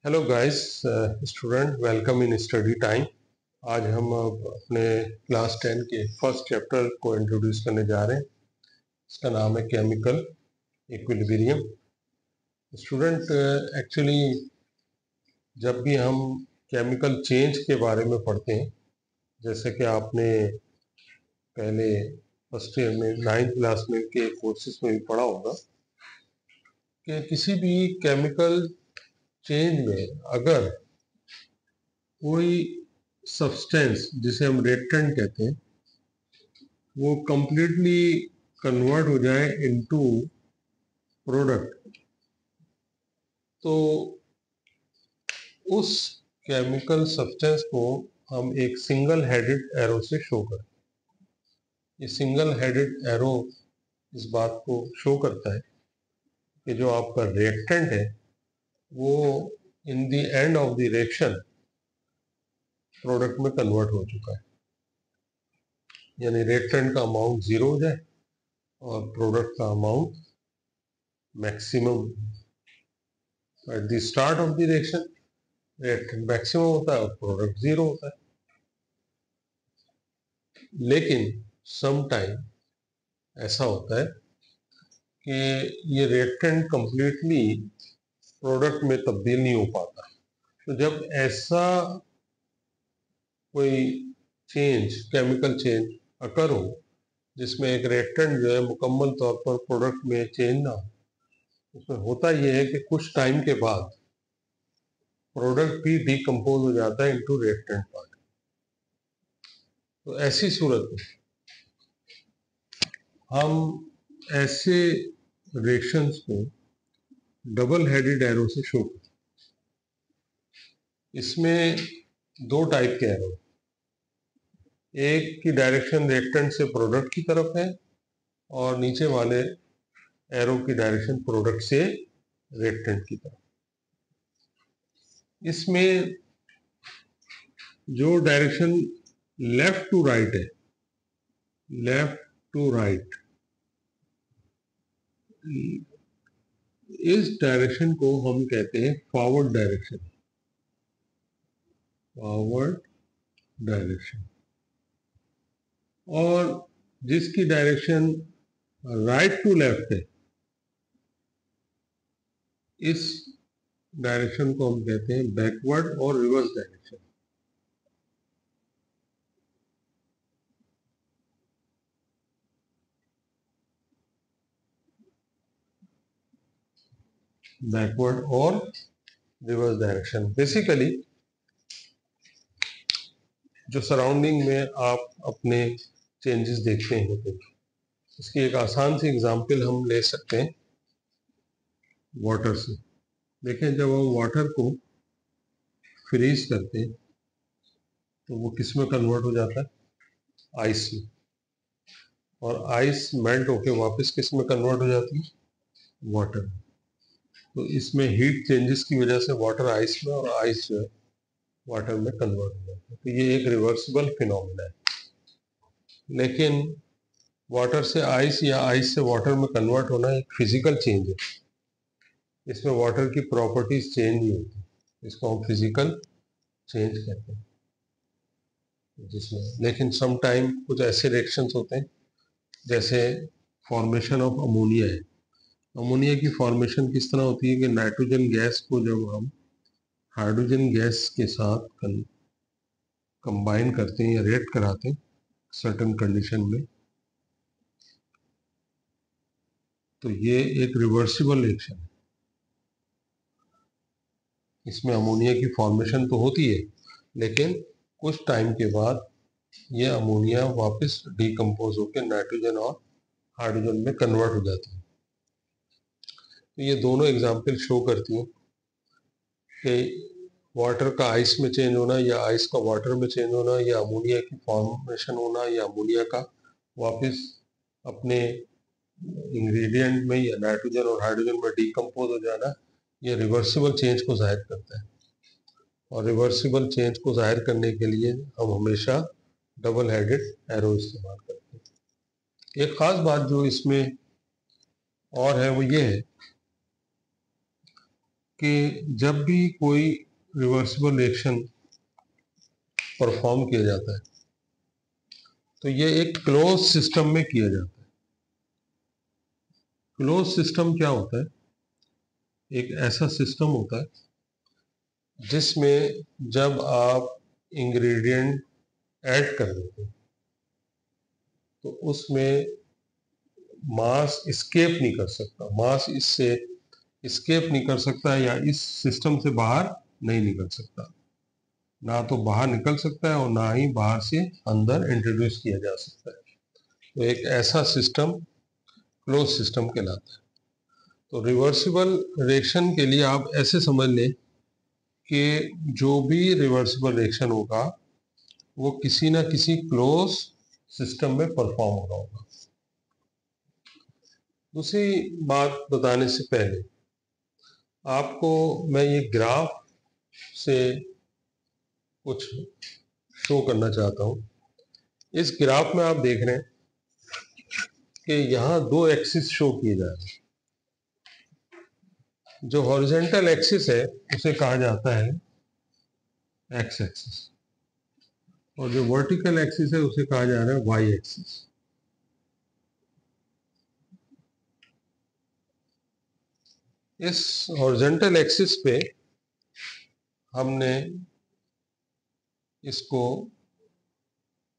Hello guys, student welcome in study time. आज हम अपने क्लास 10 के फर्स्ट चैप्टर को इंट्रोड्यूस करने जा रहे हैं। इसका नाम है केमिकल इक्विलिब्रियम। स्टूडेंट, एक्चुअली जब भी हम केमिकल चेंज के बारे में पढ़ते हैं, जैसे कि आपने पहले फर्स्ट ईयर में 9th क्लास में के कोर्सेज में भी पढ़ा होगा कि किसी भी केमिकल चेंज में अगर कोई सब्सटेंस जिसे हम रिएक्टेंट कहते हैं वो कंप्लीटली कन्वर्ट हो जाए इनटू प्रोडक्ट, तो उस केमिकल सब्सटेंस को हम एक सिंगल हेडेड एरो से शो करें। ये सिंगल हेडेड एरो इस बात को शो करता है कि जो आपका रिएक्टेंट है वो in the end of the reaction product में कन्वर्ट हो चुका है, यानी रिएक्टेंट का अमाउंट 0 हो जाए और प्रोडक्ट का amount maximum. At the start of the reaction reactant maximum होता है और प्रोडक्ट 0 होता है। लेकिन सम टाइम ऐसा होता है कि ये रिएक्टेंट कंप्लीटली प्रोडक्ट में तब्दील नहीं हो पाता। तो जब ऐसा कोई चेंज, केमिकल चेंज अकर हो जिसमें एक रिएक्टेंट जो है मुकम्मल तौर पर प्रोडक्ट में चेंज ना हो, उसमें होता यह है कि कुछ टाइम के बाद प्रोडक्ट भी डिकम्पोज हो जाता है इनटू रिएक्टेंट पार्ट। तो ऐसी सूरत में हम ऐसे रिएक्शंस को डबल हेडेड एरो से शो करते हैं। इसमें दो टाइप के एरो, एक की डायरेक्शन रिएक्टेंट से प्रोडक्ट की तरफ है और नीचे वाले एरो की डायरेक्शन प्रोडक्ट से रिएक्टेंट की तरफ। इसमें जो डायरेक्शन लेफ्ट टू राइट है, लेफ्ट टू राइट, इस डायरेक्शन को हम कहते हैं फॉरवर्ड डायरेक्शन। Forward direction. और जिसकी डायरेक्शन राइट टू लेफ्ट है, इस डायरेक्शन को हम कहते हैं बैकवर्ड और रिवर्स डायरेक्शन। बैकवर्ड और रिवर्स डायरेक्शन। बेसिकली जो सराउंडिंग में आप अपने चेंजेस देखते हैं, तो इसकी एक आसान सी एग्जांपल हम ले सकते हैं वाटर से। देखें, जब हम वाटर को फ्रीज करते हैं तो वो किस में कन्वर्ट हो जाता है? आइस में। और आइस मेल्ट होके वापस किस में कन्वर्ट हो जाती है? वाटर में। तो इसमें हीट चेंजेस की वजह से वाटर आइस में और आइस जो है वाटर में कन्वर्ट हो जाता है। तो ये एक रिवर्सिबल फिनोमेना है। लेकिन वाटर से आइस या आइस से वाटर में कन्वर्ट होना एक फिजिकल चेंज है। इसमें वाटर की प्रॉपर्टीज चेंज नहीं होती, इसको हम फिजिकल चेंज कहते हैं जिसमें। लेकिन सम टाइम कुछ ऐसे रिएक्शंस होते हैं, जैसे फॉर्मेशन ऑफ अमोनिया है। अमोनिया की फॉर्मेशन किस तरह होती है कि नाइट्रोजन गैस को जब हम हाइड्रोजन गैस के साथ कंबाइन करते हैं या रिएक्ट कराते हैं सर्टेन कंडीशन में, तो ये एक रिवर्सिबल रिएक्शन है। इसमें अमोनिया की फॉर्मेशन तो होती है, लेकिन कुछ टाइम के बाद ये अमोनिया वापस डिकम्पोज होकर नाइट्रोजन और हाइड्रोजन में कन्वर्ट हो जाती है। तो ये दोनों एग्जाम्पल शो करती हैं कि वाटर का आइस में चेंज होना या आइस का वाटर में चेंज होना या अमोनिया की फॉर्मेशन होना या अमोनिया का वापस अपने इंग्रेडिएंट में या नाइट्रोजन और हाइड्रोजन में डिकम्पोज हो जाना, ये रिवर्सिबल चेंज को जाहिर करता है। और रिवर्सिबल चेंज को जाहिर करने के लिए हम हमेशा डबल हेडेड एरो इस्तेमाल करते हैं। एक खास बात जो इसमें और है वो ये है कि जब भी कोई रिवर्सिबल रिएक्शन परफॉर्म किया जाता है तो ये एक क्लोज सिस्टम में किया जाता है। क्लोज सिस्टम क्या होता है? एक ऐसा सिस्टम होता है जिसमें जब आप इंग्रेडिएंट ऐड कर देते हैं तो उसमें मास एस्केप नहीं कर सकता, मास इससे एस्केप नहीं कर सकता या इस सिस्टम से बाहर नहीं निकल सकता। ना तो बाहर निकल सकता है और ना ही बाहर से अंदर इंट्रोड्यूस किया जा सकता है। तो एक ऐसा सिस्टम क्लोज सिस्टम कहलाता है। तो रिवर्सिबल रिएक्शन के लिए आप ऐसे समझ लें कि जो भी रिवर्सिबल रिएक्शन होगा वो किसी ना किसी क्लोज सिस्टम में परफॉर्म हो रहा होगा। दूसरी बात बताने से पहले आपको मैं ये ग्राफ से कुछ शो करना चाहता हूँ। इस ग्राफ में आप देख रहे हैं कि यहाँ दो एक्सिस शो किए जा रहे हैं। जो हॉरिजॉन्टल एक्सिस है उसे कहा जाता है एक्स एक्सिस और जो वर्टिकल एक्सिस है उसे कहा जा रहा है वाई एक्सिस। इस हॉरिजॉन्टल एक्सिस पे हमने इसको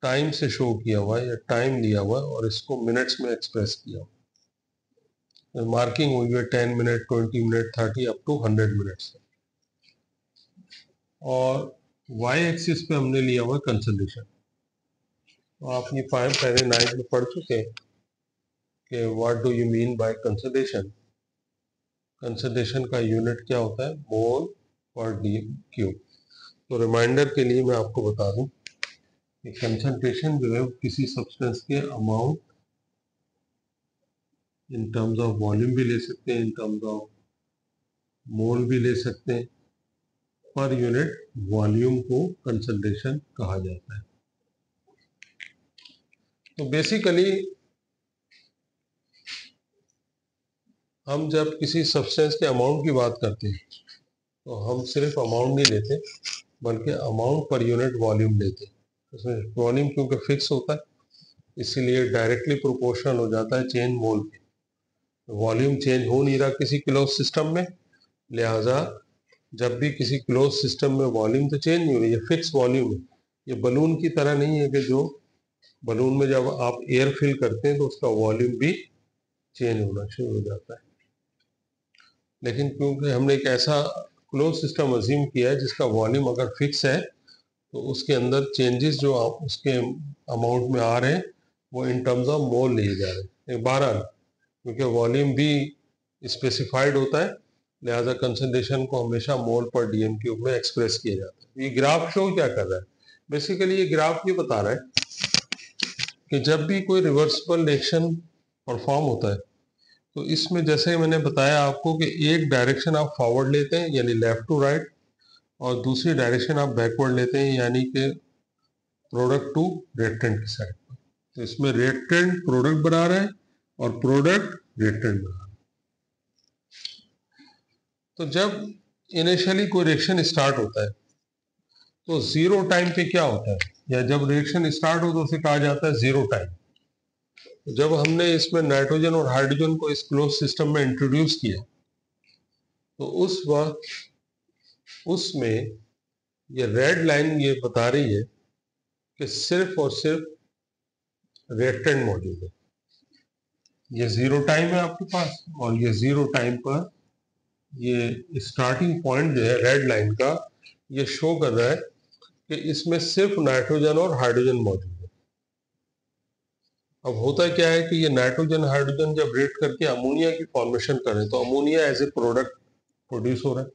टाइम से शो किया हुआ है या टाइम लिया हुआ है और इसको मिनट्स में एक्सप्रेस किया हुआ है। मार्किंग हुई है 10 minute, 20 minute, 30 up to 100 minutes. और वाई एक्सिस पे हमने लिया हुआ कंसंट्रेशन। तो आप ये पहले 9th में पढ़ चुके हैं कि what do you mean by concentration. Concentration का यूनिट क्या होता है? मोल पर डी क्यूब। तो रिमाइंडर के लिए मैं आपको बता दूं कि कंसंट्रेशन जो है किसी सब्सटेंस के amount in terms of volume भी ले सकते हैं, इन टर्म्स ऑफ मोल भी ले सकते हैं। पर यूनिट वॉल्यूम को कंसंट्रेशन कहा जाता है। तो बेसिकली हम जब किसी सब्सटेंस के अमाउंट की बात करते हैं तो हम सिर्फ अमाउंट नहीं लेते बल्कि अमाउंट पर यूनिट वॉल्यूम लेते हैं। उसमें वॉल्यूम क्योंकि फिक्स होता है इसीलिए डायरेक्टली प्रोपोर्शनल हो जाता है चेंज मोल के। वॉल्यूम चेंज हो नहीं रहा किसी क्लोज सिस्टम में, लिहाजा जब भी किसी क्लोज सिस्टम में वॉल्यूम तो चेंज नहीं हो रही है, फिक्स वॉल्यूम है। ये बलून की तरह नहीं है कि जो बलून में जब आप एयर फिल करते हैं तो उसका वॉल्यूम भी चेंज होना शुरू हो जाता है। लेकिन क्योंकि हमने एक ऐसा क्लोज सिस्टम अज्यूम किया है जिसका वॉल्यूम अगर फिक्स है तो उसके अंदर चेंजेस जो आप उसके अमाउंट में आ रहे हैं वो इन टर्म्स ऑफ मोल लिए जा रहे हैं। बहरहाल क्योंकि वॉल्यूम भी स्पेसिफाइड होता है लिहाजा कंसंट्रेशन को हमेशा मोल पर डीएम क्यूब में एक्सप्रेस किया जाता है। ये ग्राफ शो क्या कर रहा है? बेसिकली ये ग्राफ ये बता रहा है कि जब भी कोई रिवर्सिबल रिएक्शन परफॉर्म होता है तो इसमें जैसे मैंने बताया आपको कि एक डायरेक्शन आप फॉरवर्ड लेते हैं यानी लेफ्ट टू राइट और दूसरी डायरेक्शन आप बैकवर्ड लेते हैं यानी कि प्रोडक्ट टू रिएक्टेंट की साइड पर। तो इसमें रिएक्टेंट प्रोडक्ट बना रहा है और प्रोडक्ट रिएक्टेंट बना रहा है। तो जब इनिशियली कोई रिएक्शन स्टार्ट होता है तो जीरो टाइम पे क्या होता है या जब रिएक्शन स्टार्ट हो तो उसे कहा जाता है जीरो टाइम। जब हमने इसमें नाइट्रोजन और हाइड्रोजन को इस क्लोज सिस्टम में इंट्रोड्यूस किया तो उस वक्त उसमें ये रेड लाइन ये बता रही है कि सिर्फ और सिर्फ रिएक्टेंट मौजूद है। ये जीरो टाइम है आपके पास और ये जीरो टाइम पर ये स्टार्टिंग पॉइंट जो है रेड लाइन का ये शो कर रहा है कि इसमें सिर्फ नाइट्रोजन और हाइड्रोजन मौजूद है। अब होता क्या है कि ये नाइट्रोजन हाइड्रोजन जब रिएक्ट करके अमोनिया की फॉर्मेशन करें तो ammonia as a product produce हो रहा है।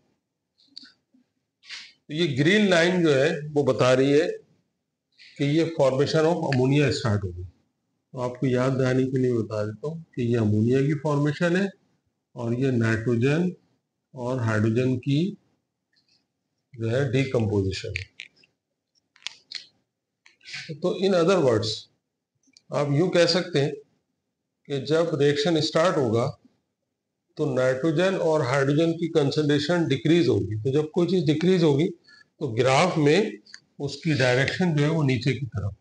तो ये ग्रीन लाइन जो है वो बता रही है कि ये फॉर्मेशन ऑफ अमोनिया स्टार्ट होगी। तो आपको याद दिलाने के लिए बता देता हूँ कि ये अमोनिया की फॉर्मेशन है और ये नाइट्रोजन और हाइड्रोजन की जो है डीकम्पोजिशन है। तो इन अदर वर्ड्स आप यूं कह सकते हैं कि जब रिएक्शन स्टार्ट होगा तो नाइट्रोजन और हाइड्रोजन की कंसंट्रेशन डिक्रीज होगी। तो जब कोई चीज डिक्रीज होगी तो ग्राफ में उसकी डायरेक्शन जो है वो नीचे की तरफ।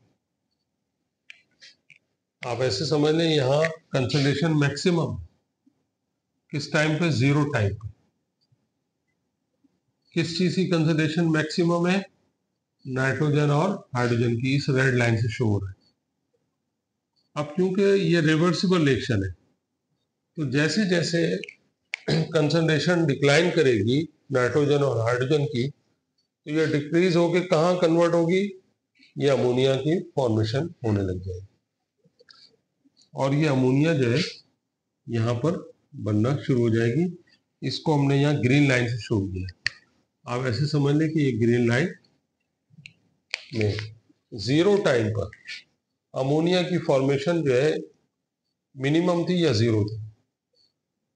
आप ऐसे समझ लें यहाँ कंसंट्रेशन मैक्सिमम किस टाइम पे, जीरो टाइम पे। किस चीज की कंसंट्रेशन मैक्सिमम है? नाइट्रोजन और हाइड्रोजन की, इस रेड लाइन से शो हो रहा है। अब क्योंकि ये रिवर्सिबल रिएक्शन है, तो जैसे जैसे कंसंट्रेशन डिक्लाइन करेगी नाइट्रोजन और हाइड्रोजन की, तो ये डिक्रीज होके कहाँ कन्वर्ट होगी? ये अमोनिया की फॉर्मेशन होने लग जाएगी, और ये अमोनिया जो है यहाँ पर बनना शुरू हो जाएगी। इसको हमने यहाँ ग्रीन लाइन से शो किया। आप ऐसे समझ लें कि ये ग्रीन लाइन में जीरो टाइम पर अमोनिया की फॉर्मेशन जो है मिनिमम थी या जीरो थी।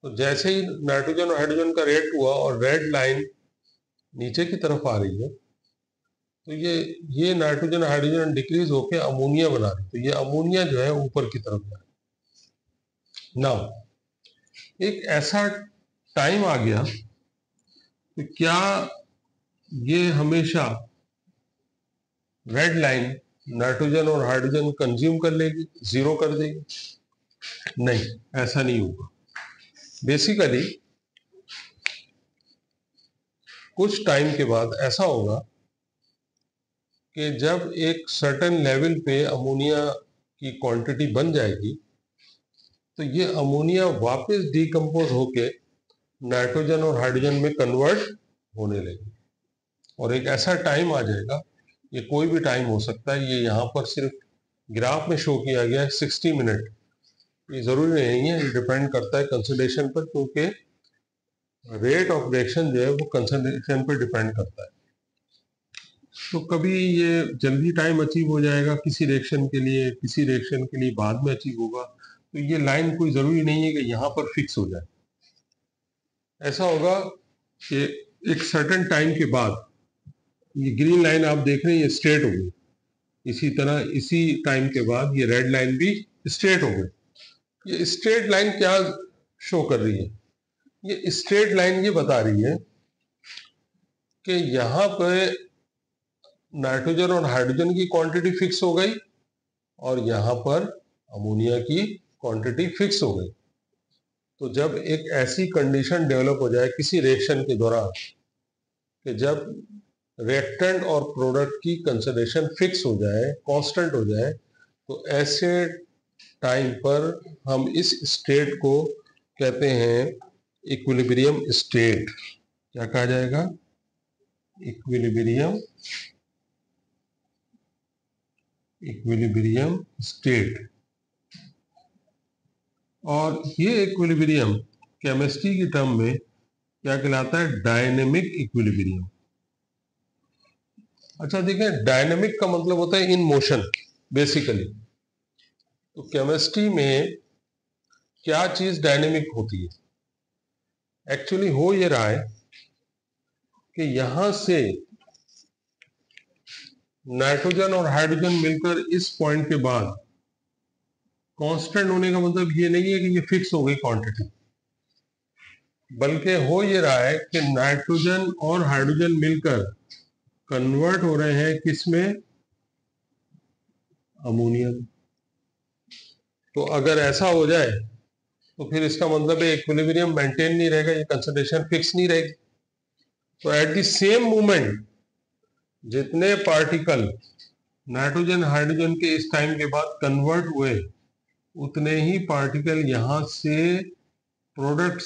तो जैसे ही नाइट्रोजन और हाइड्रोजन का रिएक्ट हुआ और रेड लाइन नीचे की तरफ आ रही है, तो ये नाइट्रोजन हाइड्रोजन डिक्रीज होकर अमोनिया बना रही है। तो ये अमोनिया जो है ऊपर की तरफ जा रही है। नाउ एक ऐसा टाइम आ गया, तो क्या ये हमेशा रेड लाइन नाइट्रोजन और हाइड्रोजन कंज्यूम कर लेगी, जीरो कर देगी? नहीं, ऐसा नहीं होगा। बेसिकली कुछ टाइम के बाद ऐसा होगा कि जब एक सर्टेन लेवल पे अमोनिया की क्वांटिटी बन जाएगी, तो ये अमोनिया वापस डिकम्पोज होके नाइट्रोजन और हाइड्रोजन में कन्वर्ट होने लगेगी। और एक ऐसा टाइम आ जाएगा, ये कोई भी टाइम हो सकता है, ये यहाँ पर सिर्फ ग्राफ में शो किया गया है 60 मिनट। ये जरूरी नहीं है, ये डिपेंड करता है कंसंट्रेशन पर, क्योंकि रेट ऑफ रिएक्शन जो है वो कंसंट्रेशन पर डिपेंड करता है। तो कभी ये जल्दी टाइम अचीव हो जाएगा किसी रिएक्शन के लिए, किसी रिएक्शन के लिए बाद में अचीव होगा। तो ये लाइन कोई जरूरी नहीं है कि यहाँ पर फिक्स हो जाए। ऐसा होगा कि एक सर्टेन टाइम के बाद ये ग्रीन लाइन आप देख रहे हैं, ये स्ट्रेट हो गई। इसी तरह इसी टाइम के बाद ये रेड लाइन भी स्ट्रेट हो गई। ये स्ट्रेट लाइन क्या शो कर रही है? ये स्ट्रेट लाइन ये बता रही है कि यहाँ पे नाइट्रोजन और हाइड्रोजन की क्वांटिटी फिक्स हो गई और यहाँ पर अमोनिया की क्वांटिटी फिक्स हो गई। तो जब एक ऐसी कंडीशन डेवलप हो जाए किसी रिएक्शन के दौरान कि जब रिएक्टेंट और प्रोडक्ट की कंसंट्रेशन फिक्स हो जाए, कांस्टेंट हो जाए, तो ऐसे टाइम पर हम इस स्टेट को कहते हैं इक्विलिब्रियम स्टेट। क्या कहा जाएगा? Equilibrium state. और ये इक्विलिब्रियम केमिस्ट्री की टर्म में क्या कहलाता है? Dynamic equilibrium. अच्छा देखें, डायनेमिक का मतलब होता है इन मोशन बेसिकली। तो केमिस्ट्री में क्या चीज डायनेमिक होती है? एक्चुअली हो ये रहा है कि यहां से नाइट्रोजन और हाइड्रोजन मिलकर इस पॉइंट के बाद कांस्टेंट होने का मतलब ये नहीं है कि ये फिक्स हो गई क्वांटिटी, बल्कि हो ये रहा है कि नाइट्रोजन और हाइड्रोजन मिलकर कन्वर्ट हो रहे हैं किसमें? अमोनिया में। तो अगर ऐसा हो जाए तो फिर इसका मतलब है इक्विलिब्रियम मेंटेन नहीं रहेगा, ये कंसंट्रेशन फिक्स नहीं रहेगी। तो एट द सेम मोमेंट जितने पार्टिकल नाइट्रोजन हाइड्रोजन के इस टाइम के बाद कन्वर्ट हुए, उतने ही पार्टिकल यहाँ से प्रोडक्ट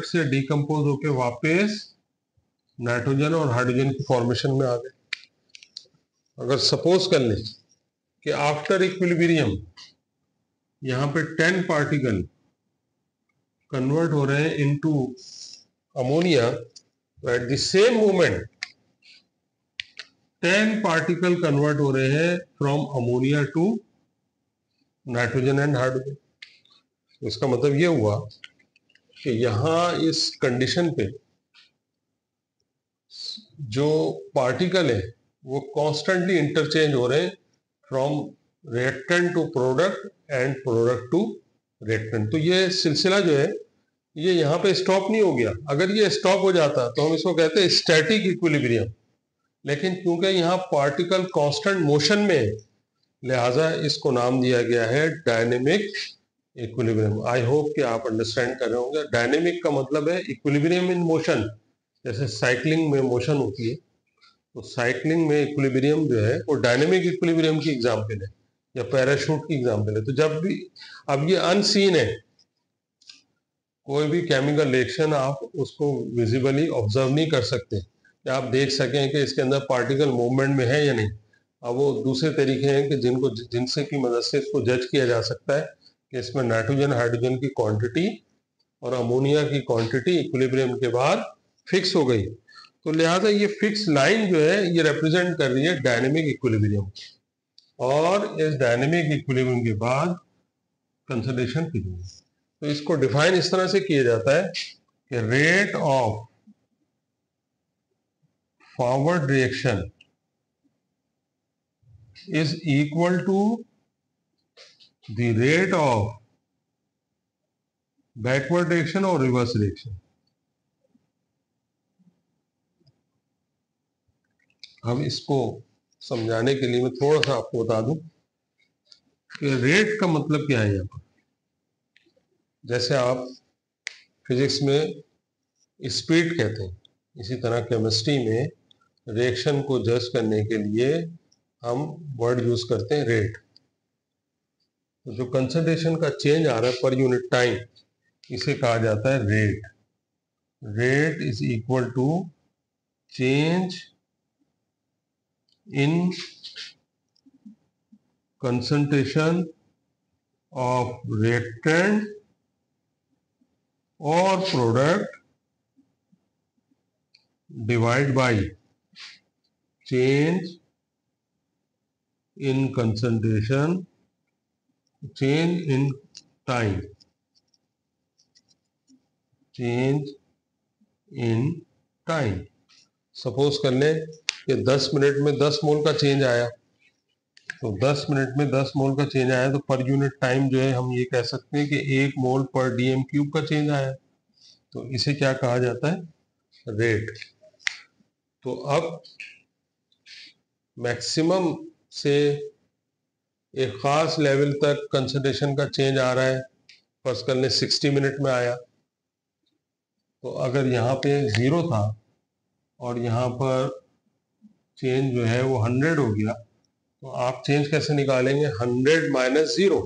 से डिकम्पोज होकर वापस नाइट्रोजन और हाइड्रोजन की फॉर्मेशन में आ गए। अगर सपोज कर लें कि आफ्टर इक्विलिब्रियम यहाँ पे 10 पार्टिकल कन्वर्ट हो रहे हैं इनटू अमोनिया, तो at the same moment 10 particle convert हो रहे हैं from ammonia to nitrogen and hydrogen. तो इसका मतलब ये हुआ कि यहाँ इस कंडीशन पे जो पार्टिकल है वो कॉन्स्टेंटली इंटरचेंज हो रहे हैं from reactant to product and product to reactant. तो ये सिलसिला जो है ये यहाँ पे स्टॉप नहीं हो गया। अगर ये स्टॉप हो जाता तो हम इसको कहते हैं स्टैटिक इक्विलिब्रियम, लेकिन क्योंकि यहाँ पार्टिकल कांस्टेंट मोशन में है, लिहाजा इसको नाम दिया गया है डायनेमिक इक्विलिब्रियम। आई होप कि आप अंडरस्टैंड कर रहे होंगे। डायनेमिक का मतलब है इक्विलिब्रियम इन मोशन। जैसे साइकिलिंग में मोशन होती है, तो साइकिलिंग में इक्विलिब्रियम जो है वो डायनेमिक इक्विलिब्रियम की एग्जांपल है, या पैराशूट की एग्जांपल है। तो जब भी, अब ये अनसीन है, कोई भी केमिकल रिएक्शन आप उसको विजिबली ऑब्जर्व नहीं कर सकते कि आप देख सकें कि इसके अंदर पार्टिकल मूवमेंट में है या नहीं। अब वो दूसरे तरीके हैं कि जिनसे की मदद से इसको जज किया जा सकता है कि इसमें नाइट्रोजन हाइड्रोजन की क्वांटिटी और अमोनिया की क्वांटिटी इक्विलिब्रियम के बाद फिक्स हो गई। तो लिहाजा ये फिक्स लाइन जो है ये रिप्रेजेंट कर रही है डायनेमिक इक्विलिब्रियम, और इस डायनेमिक इक्विलिब्रियम के बाद कंसंट्रेशन कितनी है। तो इसको डिफाइन इस तरह से किया जाता है कि rate of forward reaction is equal to the rate of backward reaction or reverse reaction। अब इसको समझाने के लिए मैं थोड़ा सा आपको बता दूं कि रेट का मतलब क्या है। यहाँ पर जैसे आप फिजिक्स में स्पीड कहते हैं, इसी तरह केमिस्ट्री में रिएक्शन को जज करने के लिए हम वर्ड यूज करते हैं रेट। तो जो कंसंट्रेशन का चेंज आ रहा है पर यूनिट टाइम, इसे कहा जाता है rate. Rate is equal to change in concentration of reactant और product divide by change in concentration, change in time, change in time। Suppose कर लें कि 10 मिनट में 10 मोल का चेंज आया, तो 10 मिनट में 10 मोल का चेंज आया तो पर यूनिट टाइम जो है हम ये कह सकते हैं कि 1 मोल पर डीएम क्यूब का चेंज आया। तो इसे क्या कहा जाता है, रेट। तो अब मैक्सिमम से एक खास लेवल तक कंसंट्रेशन का चेंज आ रहा है, फर्स्ट कर लें 60 मिनट में आया। तो अगर यहाँ पे 0 था और यहाँ पर चेंज जो है वो 100 हो गया, तो आप चेंज कैसे निकालेंगे, 100 माइनस 0।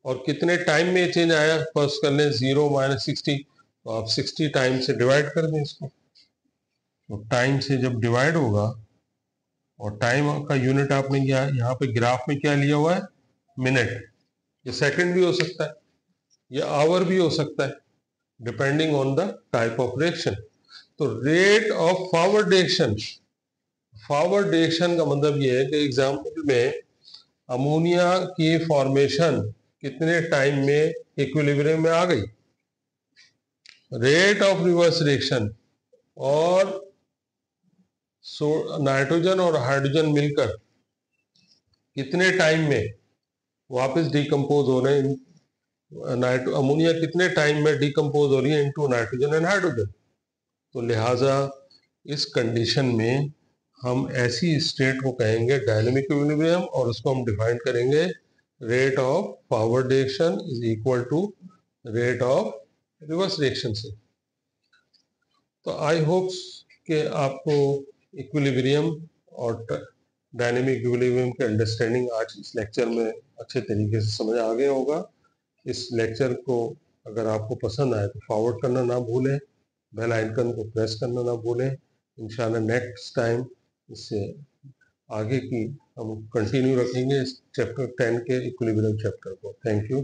और कितने टाइम में चेंज आया, फर्स्ट कर लें 0 माइनस 60, तो आप 60 टाइम से डिवाइड कर दें इसको। तो टाइम से जब डिवाइड होगा, और टाइम का यूनिट आपने यहाँ पे ग्राफ में क्या लिया हुआ है, मिनट। ये सेकंड भी हो सकता है, ये आवर भी हो सकता है, depending on the type of reaction. तो rate of forward reaction, forward reaction का मतलब ये है कि एग्जांपल में अमोनिया की फॉर्मेशन कितने टाइम में इक्विलिब्रियम में आ गई। रेट ऑफ रिवर्स रिएक्शन और नाइट्रोजन और हाइड्रोजन मिलकर कितने टाइम में वापस डिकम्पोज हो रहे हैं, अमोनिया कितने टाइम में डिकम्पोज हो रही है इनटू नाइट्रोजन एंड हाइड्रोजन। तो लिहाजा इस कंडीशन में हम ऐसी स्टेट को कहेंगे डायनेमिक इक्विलिब्रियम, और उसको हम डिफाइन करेंगे rate of forward reaction is equal to rate of reverse reaction से। तो आई होप कि आपको इक्विलिब्रियम और डायनेमिक इक्विलिब्रियम के अंडरस्टैंडिंग आज इस लेक्चर में अच्छे तरीके से समझ आ गया होगा। इस लेक्चर को अगर आपको पसंद आए तो फॉरवर्ड करना ना भूलें, बेल आइकन को प्रेस करना ना भूलें। इंशाल्लाह नेक्स्ट टाइम इससे आगे की हम कंटिन्यू रखेंगे इस चैप्टर 10 के इक्विलिब्रियम चैप्टर को। Thank you.